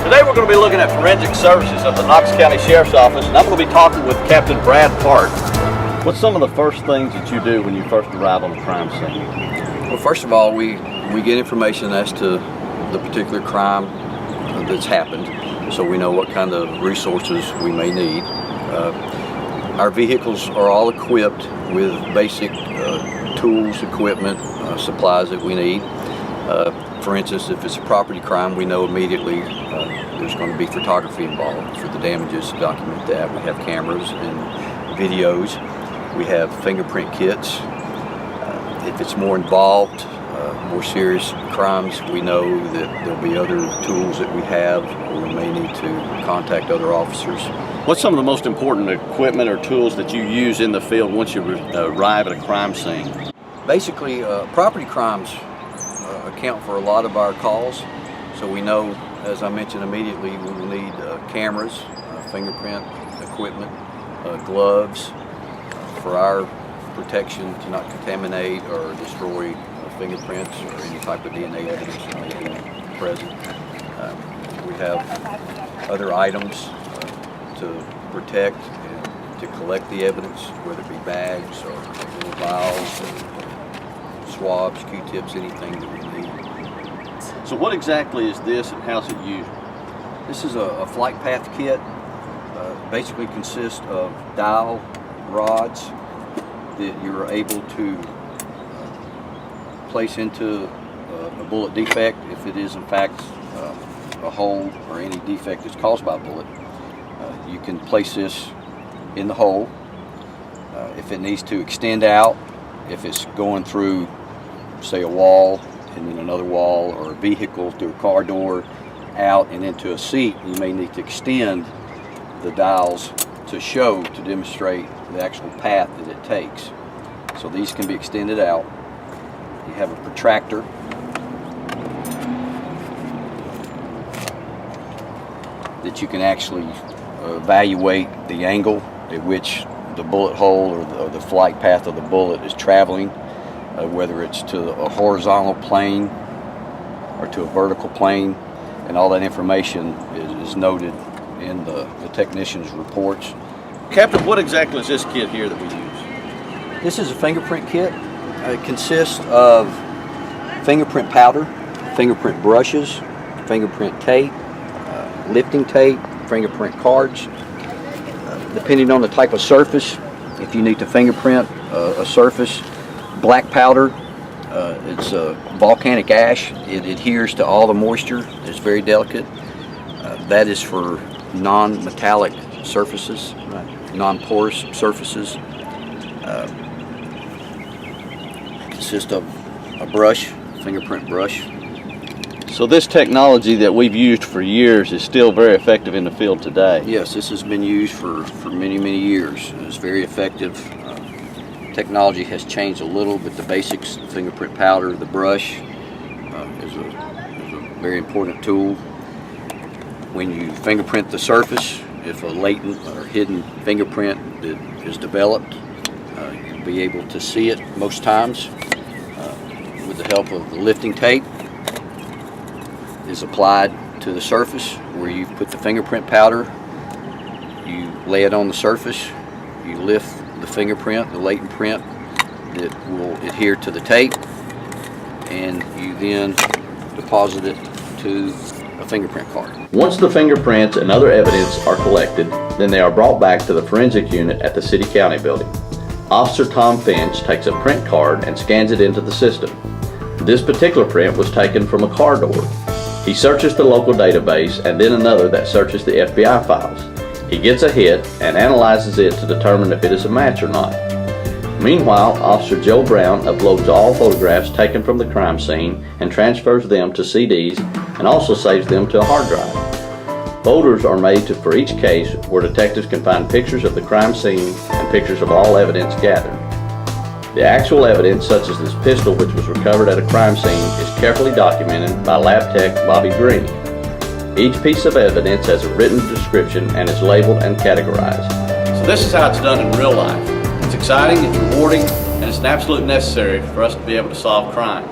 Today we're going to be looking at forensic services at the Knox County Sheriff's Office, and I'm going to be talking with Captain Brad Park. What's some of the first things that you do when you first arrive on the crime scene? Well, first of all, we get information as to the particular crime that's happened, so we know what kind of resources we may need. Our vehicles are all equipped with basic tools, equipment, supplies that we need. For instance, if it's a property crime, we know immediately there's going to be photography involved for the damages to document that. We have cameras and videos. We have fingerprint kits. If it's more involved, more serious crimes, we know that there'll be other tools that we have, or we may need to contact other officers. What's some of the most important equipment or tools that you use in the field once you arrive at a crime scene? Basically, property crimes account for a lot of our calls, so we know, as I mentioned immediately, we will need cameras, fingerprint equipment, gloves for our protection to not contaminate or destroy fingerprints or any type of DNA evidence that may be present. We have other items to protect and to collect the evidence, whether it be bags or little vials, or swabs, Q-tips, anything that we need. So what exactly is this and how's it used? This is a flight path kit. Basically consists of dowel rods that you're able to place into a bullet defect if it is in fact a hole or any defect that's caused by a bullet. You can place this in the hole. If it needs to extend out, if it's going through, say, a wall and then another wall, or a vehicle through a car door out and into a seat, you may need to extend the dowels to demonstrate the actual path that it takes. So these can be extended out. You have a protractor that you can actually evaluate the angle at which the bullet hole or the flight path of the bullet is traveling, whether it's to a horizontal plane or to a vertical plane, and all that information is noted in the technician's reports. Captain, what exactly is this kit here that we use? This is a fingerprint kit. It consists of fingerprint powder, fingerprint brushes, fingerprint tape, lifting tape, fingerprint cards. Depending on the type of surface, if you need to fingerprint a surface, black powder, it's volcanic ash. It adheres to all the moisture. It's very delicate. That is for non-metallic surfaces, non-porous surfaces. Consists of a brush, fingerprint brush. So this technology that we've used for years is still very effective in the field today? Yes, this has been used for many, many years. It's very effective. Technology has changed a little, but the basics, the fingerprint powder, the brush, is a very important tool. When you fingerprint the surface, if a latent or hidden fingerprint that is developed, you'll be able to see it most times with the help of the lifting tape. Is applied to the surface where you put the fingerprint powder. You lay it on the surface, you lift the fingerprint, the latent print that will adhere to the tape, and you then deposit it to a fingerprint card. Once the fingerprints and other evidence are collected, then they are brought back to the forensic unit at the City County building. Officer Tom Finch takes a print card and scans it into the system. This particular print was taken from a car door. He searches the local database and then another that searches the FBI files. He gets a hit and analyzes it to determine if it is a match or not. Meanwhile, Officer Joe Brown uploads all photographs taken from the crime scene and transfers them to CDs and also saves them to a hard drive. Folders are made for each case where detectives can find pictures of the crime scene and pictures of all evidence gathered. The actual evidence, such as this pistol which was recovered at a crime scene, is carefully documented by lab tech Bobby Green. Each piece of evidence has a written description and is labeled and categorized. So this is how it's done in real life. It's exciting, it's rewarding, and it's an absolute necessary for us to be able to solve crime.